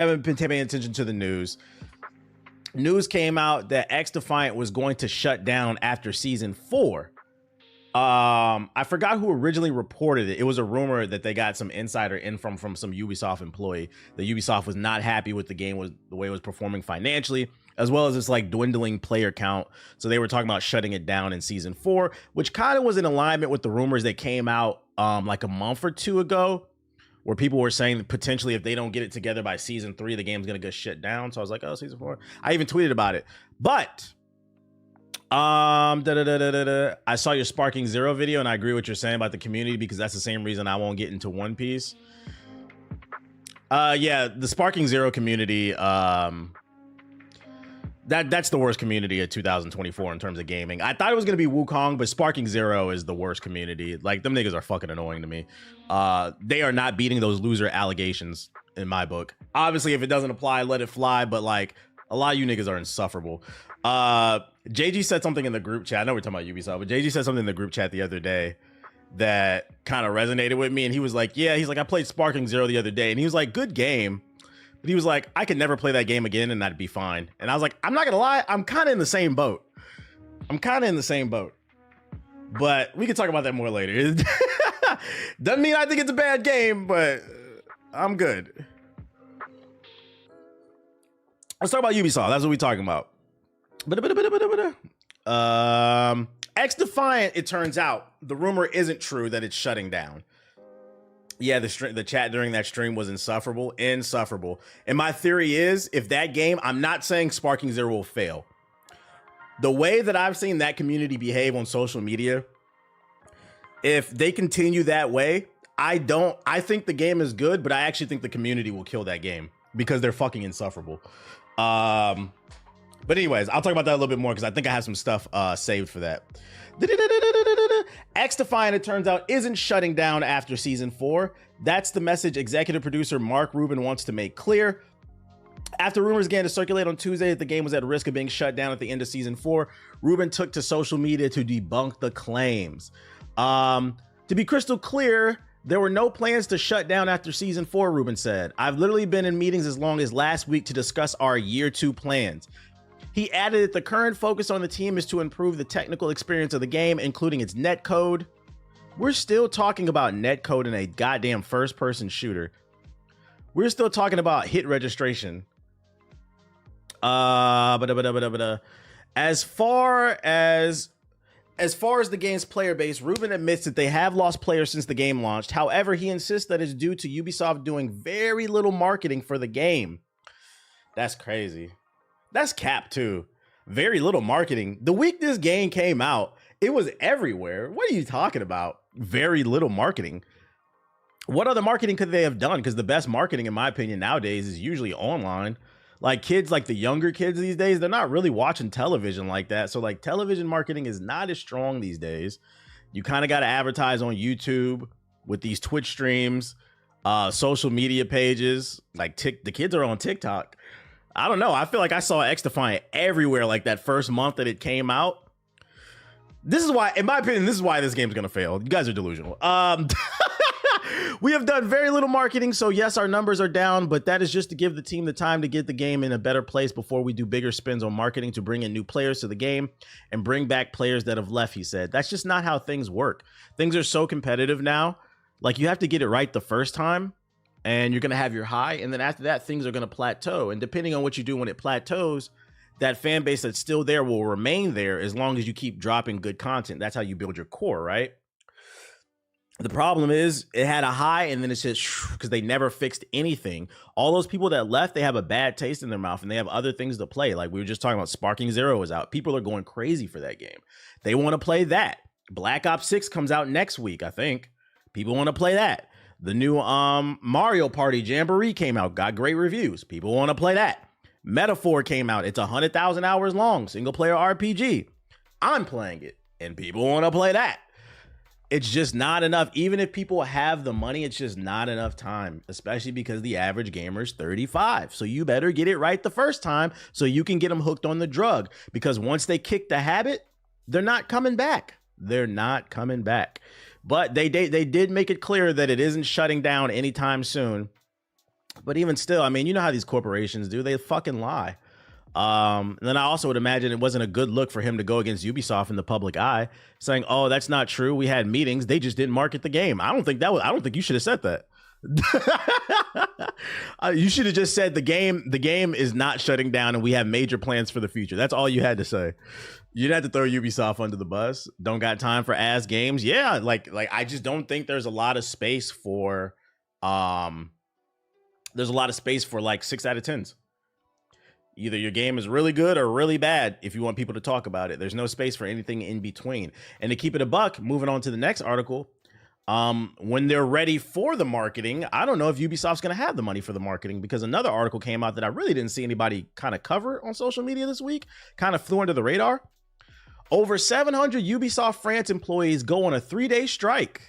haven't been paying attention to the news. News came out that Xdefiant was going to shut down after season 4. I forgot who originally reported it. It was a rumor that they got some insider info from some Ubisoft employee. That Ubisoft was not happy with the game, was the way it was performing financially, as well as its like dwindling player count. So they were talking about shutting it down in season 4, which kind of was in alignment with the rumors that came out like a month or two ago, where people were saying that potentially if they don't get it together by season 3, the game's gonna get shut down. So I was like, oh, season 4. I even tweeted about it. But I saw your Sparking Zero video, and I agree with what you're saying about the community, because that's the same reason I won't get into One Piece. Yeah, the Sparking Zero community, that's the worst community of 2024 in terms of gaming. I thought it was gonna be Wukong, but Sparking Zero is the worst community. Like, them niggas are fucking annoying to me. They are not beating those loser allegations in my book. Obviously, if it doesn't apply, let it fly, but like, a lot of you niggas are insufferable. JG said something in the group chat. I know we're talking about Ubisoft, but JG said something in the group chat the other day that kind of resonated with me. And he was like, yeah, he's like, I played Sparking Zero the other day. And he was like, good game. But he was like, I could never play that game again and that'd be fine. And I was like, I'm not gonna lie, I'm kind of in the same boat. But we can talk about that more later. Doesn't mean I think it's a bad game, but I'm good. Let's talk about Ubisoft. That's what we're talking about. Xdefiant, it turns out, the rumor isn't true that it's shutting down. Yeah, the chat during that stream was insufferable. And my theory is, if that game, I'm not saying Sparking Zero will fail. The way that I've seen that community behave on social media, if they continue that way, I think the game is good, but I actually think the community will kill that game because they're fucking insufferable. But anyways, I'll talk about that a little bit more because I think I have some stuff saved for that. Xdefiant, it turns out, isn't shutting down after season 4. That's the message executive producer Mark Rubin wants to make clear. After rumors began to circulate on Tuesday that the game was at risk of being shut down at the end of season 4, Rubin took to social media to debunk the claims. To be crystal clear, there were no plans to shut down after season 4, Rubin said. I've literally been in meetings as long as last week to discuss our year 2 plans. He added that the current focus on the team is to improve the technical experience of the game, including its netcode. We're still talking about netcode in a goddamn first-person shooter. We're still talking about hit registration. As far as the game's player base, Rubin admits that they have lost players since the game launched. However, he insists that it's due to Ubisoft doing very little marketing for the game. That's crazy. That's cap too. Very little marketing. The week this game came out, it was everywhere. What are you talking about? Very little marketing. What other marketing could they have done? Because the best marketing, in my opinion, nowadays is usually online. Like kids, like the younger kids these days, they're not really watching television like that. So like television marketing is not as strong these days. You kind of got to advertise on YouTube with these Twitch streams, social media pages. Like the kids are on TikTok. I don't know. I feel like I saw Xdefiant everywhere like that first month that it came out. This is why, in my opinion, this is why this game's going to fail. You guys are delusional. We have done very little marketing, so yes, our numbers are down, but that is just to give the team the time to get the game in a better place before we do bigger spends on marketing to bring in new players to the game and bring back players that have left, he said. That's just not how things work. Things are so competitive now. Like, you have to get it right the first time, and you're going to have your high, and then after that, things are going to plateau. And depending on what you do when it plateaus, that fan base that's still there will remain there as long as you keep dropping good content. That's how you build your core, right? The problem is it had a high and then it's just because they never fixed anything. All those people that left, they have a bad taste in their mouth and they have other things to play. Like we were just talking about, Sparking Zero is out. People are going crazy for that game. They want to play that. Black Ops 6 comes out next week, I think. People want to play that. The new Mario Party Jamboree came out, got great reviews. People want to play that. Metaphor came out. It's 100,000 hours long, single player RPG. I'm playing it and people want to play that. It's just not enough. Even if people have the money, it's just not enough time, especially because the average gamer is 35. So you better get it right the first time so you can get them hooked on the drug, because once they kick the habit, they're not coming back. They're not coming back. But they did make it clear that it isn't shutting down anytime soon. But even still, I mean, you know how these corporations do, they fucking lie. And then I also would imagine it wasn't a good look for him to go against Ubisoft in the public eye, saying, "Oh, that's not true. We had meetings. They just didn't market the game." I don't think you should have said that. You should have just said the game is not shutting down, and we have major plans for the future. That's all you had to say. You didn't have to throw Ubisoft under the bus. Don't got time for ass games. Yeah, like I just don't think there's a lot of space for like 6 out of 10s. Either your game is really good or really bad if you want people to talk about it. There's no space for anything in between. And to keep it a buck, moving on to the next article, when they're ready for the marketing, I don't know if Ubisoft's going to have the money for the marketing, because another article came out that I really didn't see anybody kind of cover on social media this week, kind of flew under the radar. Over 700 Ubisoft France employees go on a 3-day strike.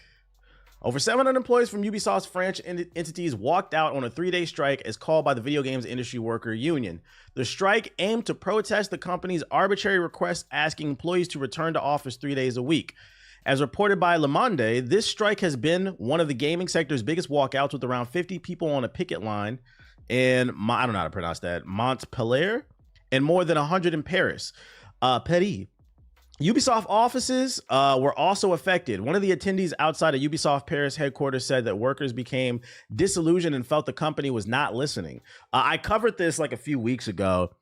Over 700 employees from Ubisoft's French entities walked out on a 3-day strike as called by the Video Games Industry Worker Union. The strike aimed to protest the company's arbitrary request asking employees to return to office 3 days a week. As reported by Le Monde, this strike has been one of the gaming sector's biggest walkouts, with around 50 people on a picket line in, I don't know how to pronounce that, Montpellier, and more than 100 in Paris. Paris. Ubisoft offices were also affected. One of the attendees outside of Ubisoft Paris headquarters said that workers became disillusioned and felt the company was not listening. I covered this like a few weeks ago.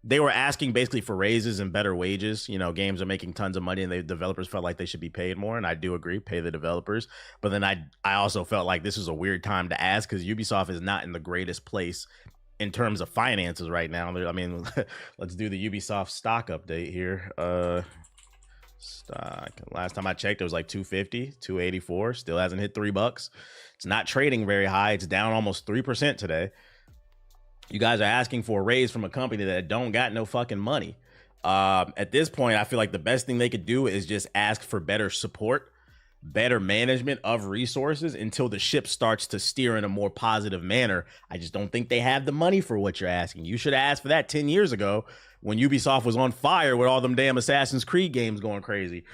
They were asking basically for raises and better wages. You know, games are making tons of money and the developers felt like they should be paid more. And I do agree, pay the developers. But then I also felt like this was a weird time to ask, because Ubisoft is not in the greatest place in terms of finances right now. I mean, let's do the Ubisoft stock update here. Stock, last time I checked, it was like 250, 284, still hasn't hit $3. It's not trading very high. It's down almost 3% today. You guys are asking for a raise from a company that don't got no fucking money. At this point, I feel like the best thing they could do is just ask for better support, better management of resources until the ship starts to steer in a more positive manner. I just don't think they have the money for what you're asking. You should have asked for that 10 years ago when Ubisoft was on fire with all them damn Assassin's Creed games going crazy.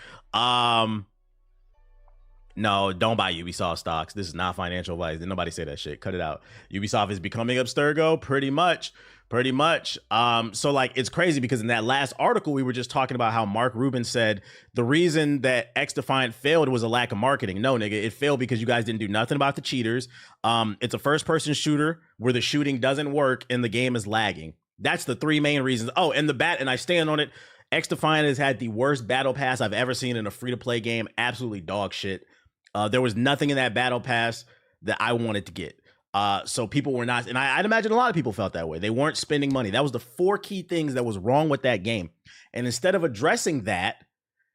No, don't buy Ubisoft stocks. This is not financial advice. Did nobody say that shit? Cut it out. Ubisoft is becoming Abstergo, pretty much. So like, it's crazy because in that last article, we were just talking about how Mark Rubin said the reason that Xdefiant failed was a lack of marketing. No, nigga, it failed because you guys didn't do nothing about the cheaters. It's a first-person shooter where the shooting doesn't work and the game is lagging. That's the 3 main reasons. Oh, and and I stand on it. Xdefiant has had the worst battle pass I've ever seen in a free-to-play game. Absolutely dog shit. There was nothing in that battle pass that I wanted to get. So people were not, and I'd imagine a lot of people felt that way. They weren't spending money. That was the 4 key things that was wrong with that game. And instead of addressing that,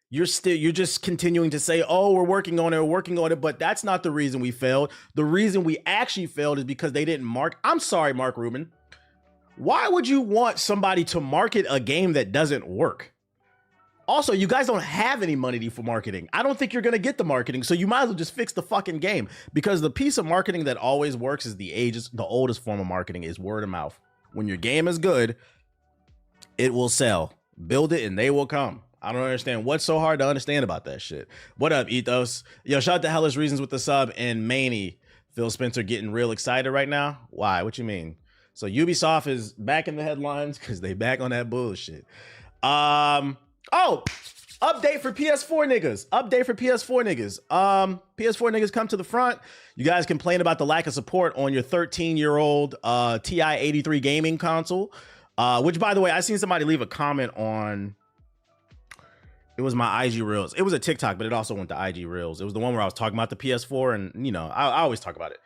you're just continuing to say, oh, we're working on it. But that's not the reason we failed. The reason we actually failed is because they didn't I'm sorry, Mark Rubin. Why would you want somebody to market a game that doesn't work? Also, you guys don't have any money for marketing. I don't think you're going to get the marketing, so you might as well just fix the fucking game, because the piece of marketing that always works is the oldest form of marketing is word of mouth. When your game is good, it will sell. Build it and they will come. I don't understand what's so hard to understand about that shit. What up, Ethos? Yo, shout out to Hellish Reasons with the sub, and Maney. Phil Spencer getting real excited right now. Why? What you mean? So Ubisoft is back in the headlines because they back on that bullshit. Oh, update for PS4 niggas. PS4 niggas come to the front. You guys complain about the lack of support on your 13-year-old TI 83 gaming console, which, by the way, I seen somebody leave a comment on, it was my IG Reels. It was a TikTok, but it also went to IG Reels. It was the one where I was talking about the PS4, and, you know, I always talk about it.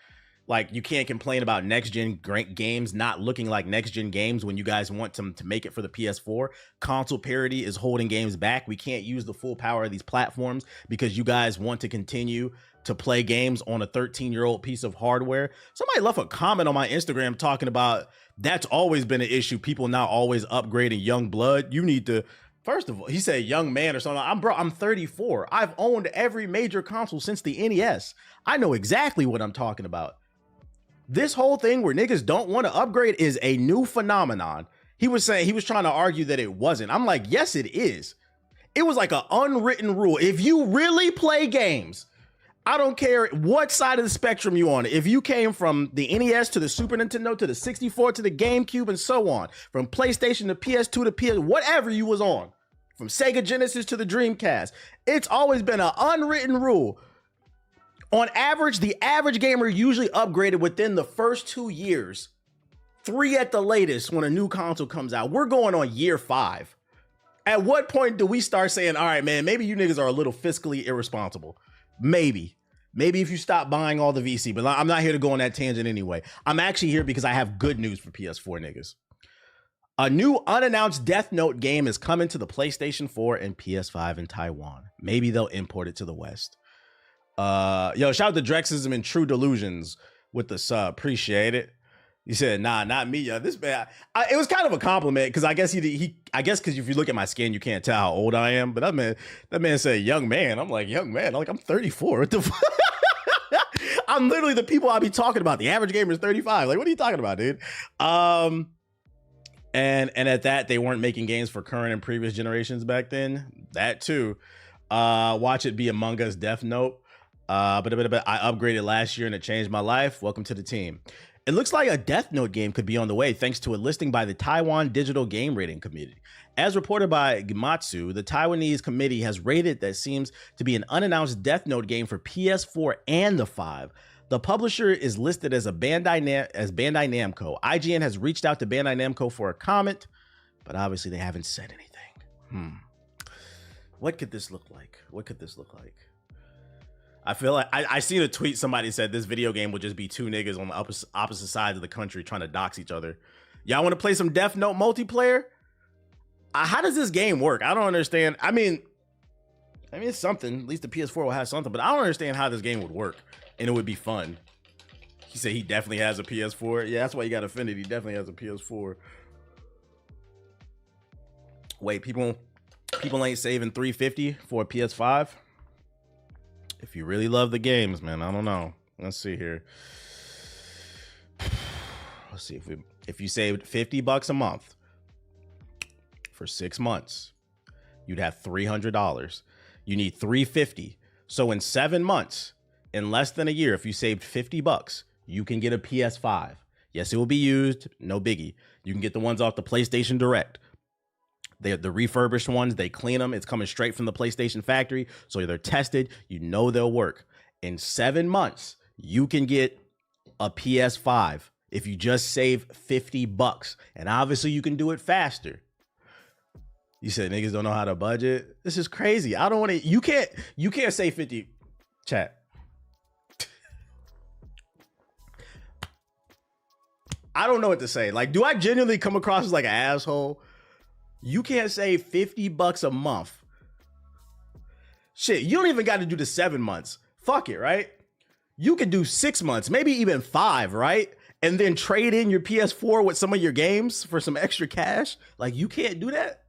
Like, you can't complain about next-gen games not looking like next-gen games when you guys want them to make it for the PS4. Console parity is holding games back. We can't use the full power of these platforms because you guys want to continue to play games on a 13-year-old piece of hardware. Somebody left a comment on my Instagram talking about that's always been an issue. People not always upgrading young blood. You need to... First of all, he said young man or something. I'm 34. I've owned every major console since the NES. I know exactly what I'm talking about. This whole thing where niggas don't want to upgrade is a new phenomenon. He was saying, he was trying to argue that it wasn't. I'm like, yes, it is. It was like an unwritten rule. If you really play games, I don't care what side of the spectrum you on. If you came from the NES to the Super Nintendo to the 64 to the GameCube and so on, from PlayStation to PS2 to PS, whatever you was on, from Sega Genesis to the Dreamcast, it's always been an unwritten rule. On average, the average gamer usually upgraded within the first 2 years, 3 at the latest when a new console comes out. We're going on year 5. At what point do we start saying, all right, man, maybe you niggas are a little fiscally irresponsible? Maybe if you stop buying all the VC, but I'm not here to go on that tangent anyway. I'm actually here because I have good news for PS4 niggas. A new unannounced Death Note game is coming to the PlayStation 4 and PS5 in Taiwan. Maybe they'll import it to the West. Yo, shout out to Drexism and True Delusions with the sub. Appreciate it. He said, nah, not me. Yo, this man, it was kind of a compliment because I guess I guess because if you look at my skin, you can't tell how old I am. But that man said, young man. I'm like, young man. I'm 34. What the fuck? I'm literally the people I be talking about. The average gamer is 35. Like, what are you talking about, dude? And at that, they weren't making games for current and previous generations back then. That too. Watch it be Among Us Death Note. But I upgraded last year and it changed my life. Welcome to the team. It looks like a Death Note game could be on the way thanks to a listing by the Taiwan Digital Game Rating Committee. As reported by Gematsu, the Taiwanese committee has rated that seems to be an unannounced Death Note game for PS4 and the 5. The publisher is listed as Bandai Namco. IGN has reached out to Bandai Namco for a comment, but obviously they haven't said anything. What could this look like? I feel like I seen a tweet. Somebody said this video game would just be 2 niggas on the opposite sides of the country trying to dox each other. Y'all want to play some Death Note multiplayer? How does this game work? I don't understand. I mean, it's something. At least the PS4 will have something, but I don't understand how this game would work, and it would be fun. He said he definitely has a PS4. Yeah, that's why you got offended. He definitely has a PS4. Wait, people ain't saving $350 for a PS5? If you really love the games, man, I don't know. Let's see here. Let's see if you saved $50 a month for 6 months, you'd have $300. You need $350. So in 7 months, in less than a year, if you saved $50, you can get a PS5. Yes, it will be used. No biggie. You can get the ones off the PlayStation Direct. They're the refurbished ones. They clean them. It's coming straight from the PlayStation factory. So they're tested. You know they'll work. In 7 months, you can get a PS5 if you just save $50. And obviously you can do it faster. You said niggas don't know how to budget. This is crazy. I don't want to. You can't say 50. Chat. I don't know what to say. Like, do I genuinely come across as like an asshole? You can't save $50 a month. Shit, you don't even got to do the 7 months. Fuck it, right? You could do 6 months, maybe even 5, right? And then trade in your PS4 with some of your games for some extra cash. Like, you can't do that.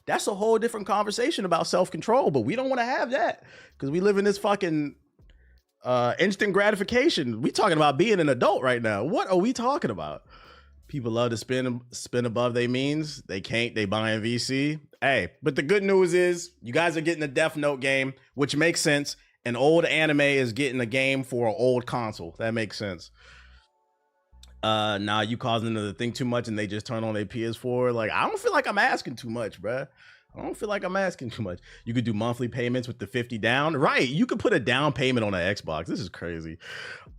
That's a whole different conversation about self-control, but we don't want to have that because we live in this fucking instant gratification. We talking about being an adult right now. What are we talking about? People love to spend above their means. They can't. They buying VC. Hey, but the good news is you guys are getting a Death Note game, which makes sense. An old anime is getting a game for an old console. That makes sense. Nah, you causing them to think too much and they just turn on their PS4. Like, I don't feel like I'm asking too much, bruh. I don't feel like I'm asking too much. You could do monthly payments with the 50 down. Right. You could put a down payment on an Xbox. This is crazy.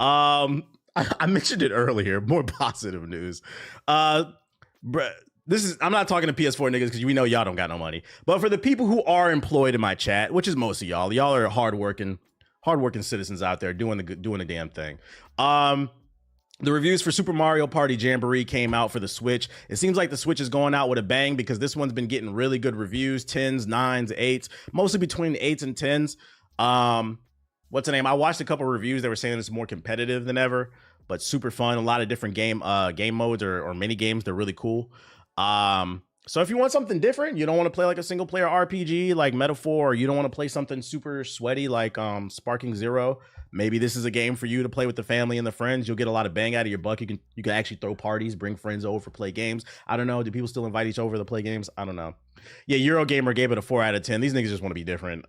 I mentioned it earlier. More positive news. I'm not talking to PS4 niggas because we know y'all don't got no money. But for the people who are employed in my chat, which is most of y'all are hardworking citizens out there doing the damn thing. The reviews for Super Mario Party Jamboree came out for the Switch. It seems like the Switch is going out with a bang because this one's been getting really good reviews, 10s, 9s, 8s, mostly between the 8s and 10s. What's the name? I watched a couple reviews that were saying it's more competitive than ever, but super fun. A lot of different game modes or mini games. They're really cool. So if you want something different, you don't want to play like a single player RPG like Metaphor, or you don't want to play something super sweaty like Sparking Zero, maybe this is a game for you to play with the family and the friends. You'll get a lot of bang out of your buck. You can actually throw parties, bring friends over, play games. I don't know. Do people still invite each other to play games? I don't know. Yeah, Eurogamer gave it a 4 out of 10. These niggas just want to be different.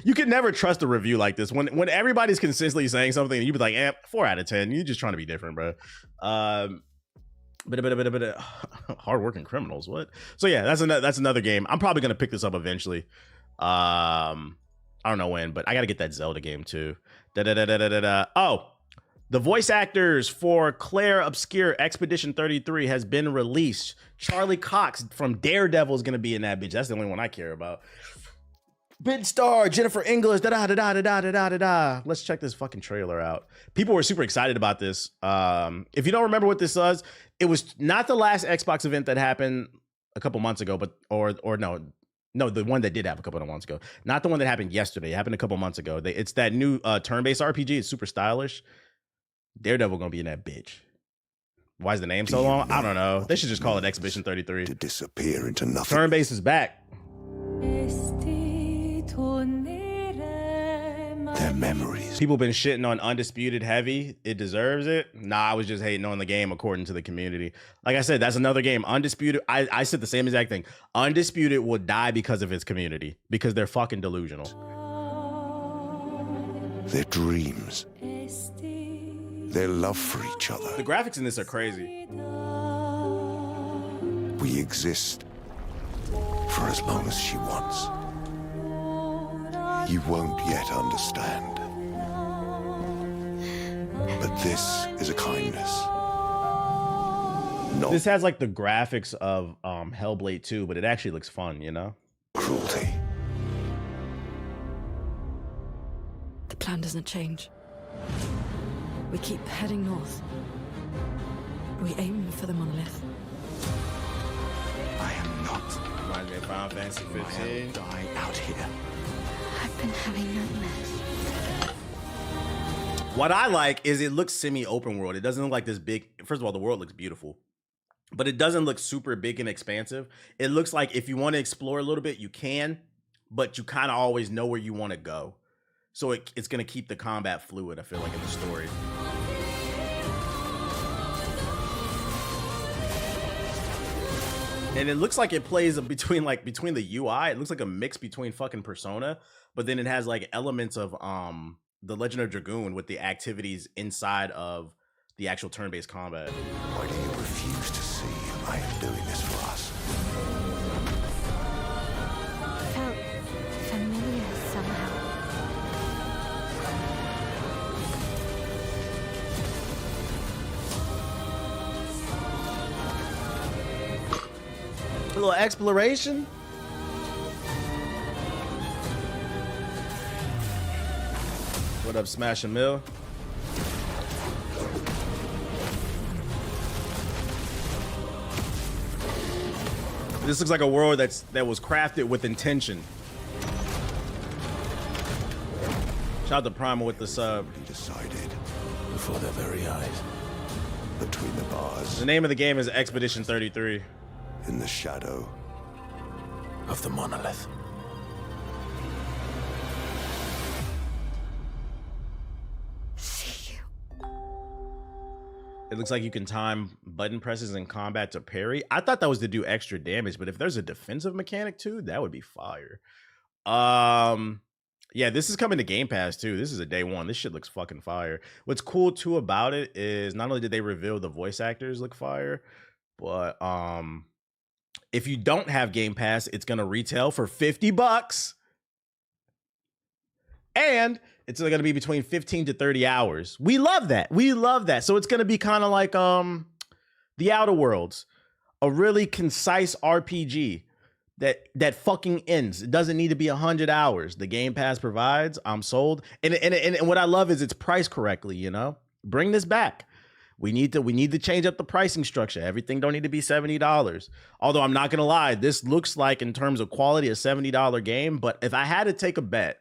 You can never trust a review like this when everybody's consistently saying something and you be like, 4 out of 10. You're just trying to be different, bro. But hardworking criminals. What? So yeah, that's another game. I'm probably gonna pick this up eventually. I don't know when, but I gotta get that Zelda game too. Oh, the voice actors for Claire Obscure Expedition 33 has been released. Charlie Cox from Daredevil is gonna be in that bitch. That's the only one I care about. Big star Jennifer English. Let's check this fucking trailer out. People were super excited about this. If you don't remember what this was, it was not the last Xbox event that happened a couple months ago, but no, the one that did happen a couple of months ago. Not the one that happened yesterday. It happened a couple months ago. It's that new turn-based RPG. It's super stylish. Daredevil gonna be in that bitch. Why is the name so long? I don't know. They should just call it Expedition 33. To disappear into nothing. Turn-based is back. Their memories. People been shitting on Undisputed heavy. It deserves it. Nah, I was just hating on the game according to the community. Like I said, that's another game. Undisputed. I said the same exact thing. Undisputed will die because of its community. Because they're fucking delusional. Their dreams. Their love for each other. The graphics in this are crazy. We exist for as long as she wants. You won't yet understand. But this is a kindness. This has like the graphics of Hellblade 2, but it actually looks fun, you know? Cruelty. The plan doesn't change. We keep heading north. We aim for the monolith. I am not. Reminds me of Final Fantasy 15. Die out here. I've been having nightmares. What I like is it looks semi-open world. It doesn't look like this big. First of all, the world looks beautiful, but it doesn't look super big and expansive. It looks like if you want to explore a little bit, you can, but you kind of always know where you want to go. So it's going to keep the combat fluid, I feel like, in the story. And it looks like it plays between the UI. It looks like a mix between fucking Persona, but then it has like elements of the Legend of Dragoon with the activities inside of the actual turn-based combat. Why do you refuse to see I am doing this for us? Felt familiar somehow. A little exploration. What up, Smash and Mill? This looks like a world that was crafted with intention. Shout out to Primal with the sub. He decided before their very eyes. Between the bars. The name of the game is Expedition 33. In the shadow of the monolith. See you. It looks like you can time button presses in combat to parry. I thought that was to do extra damage, but if there's a defensive mechanic too, that would be fire. Yeah, this is coming to Game Pass too. This is a day one. This shit looks fucking fire. What's cool too about it is not only did they reveal the voice actors look fire, but if you don't have Game Pass, it's gonna retail for $50. And it's gonna be between 15 to 30 hours. We love that. We love that. So it's gonna be kind of like The Outer Worlds, a really concise RPG that fucking ends. It doesn't need to be 100 hours. The Game Pass provides. I'm sold. And what I love is it's priced correctly, you know? Bring this back. We need to change up the pricing structure. Everything don't need to be $70. Although I'm not gonna lie, this looks like in terms of quality a $70 game. But if I had to take a bet,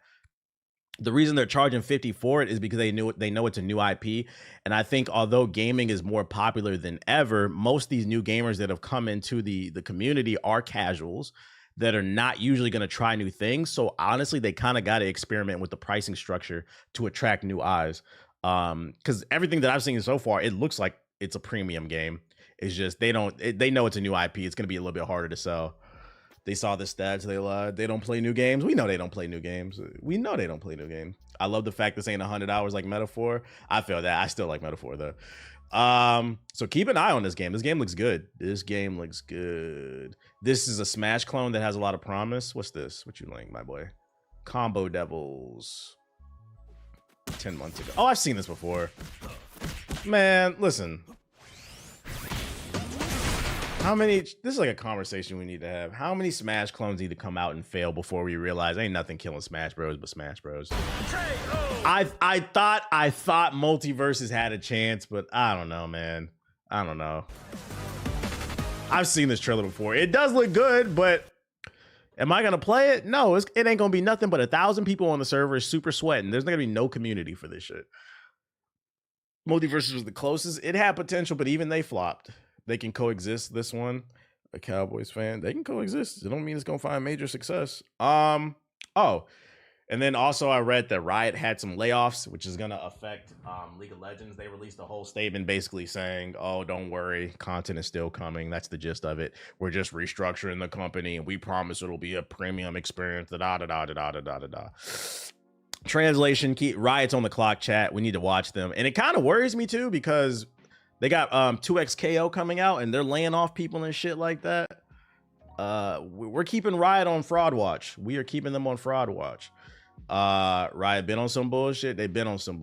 the reason they're charging $50 for it is because they know it's a new IP. And I think although gaming is more popular than ever, most of these new gamers that have come into the community are casuals that are not usually going to try new things. So honestly, they kind of got to experiment with the pricing structure to attract new eyes. Because everything that I've seen so far, it looks like it's a premium game. It's just they know it's a new IP. It's going to be a little bit harder to sell. They saw the stats. They lied. They don't play new games. We know they don't play new games. We know they don't play new games. I love the fact this ain't 100 hours like Metaphor. I feel that. I still like Metaphor though. So keep an eye on this game. This game looks good. This game looks good. This is a Smash clone that has a lot of promise. What's this? What you like, my boy? Combo Devils. 10 months ago. Oh, I've seen this before. Man, listen. How many, this is like a conversation we need to have. How many Smash clones need to come out and fail before we realize ain't nothing killing Smash Bros but Smash Bros? I thought Multiverses had a chance, but I don't know, man. I don't know. I've seen this trailer before. It does look good, but am I gonna play it? No, it ain't gonna be nothing but 1,000 people on the server super sweating. There's not gonna be no community for this shit. Multiverses was the closest. It had potential, but even they flopped. They can coexist. This one, a Cowboys fan, they can coexist. It don't mean it's gonna find major success. Oh, and then also I read that Riot had some layoffs, which is gonna affect League of Legends. They released a whole statement basically saying, "Oh, don't worry, content is still coming." That's the gist of it. We're just restructuring the company, and we promise it'll be a premium experience. Da da da da da da da da. Translation: keep Riot's on the clock. Chat. We need to watch them, and it kind of worries me too because they got 2XKO coming out and they're laying off people and shit like that. We're keeping Riot on fraud watch. We are keeping them on fraud watch. Riot been on some bullshit. They've been on some bullshit.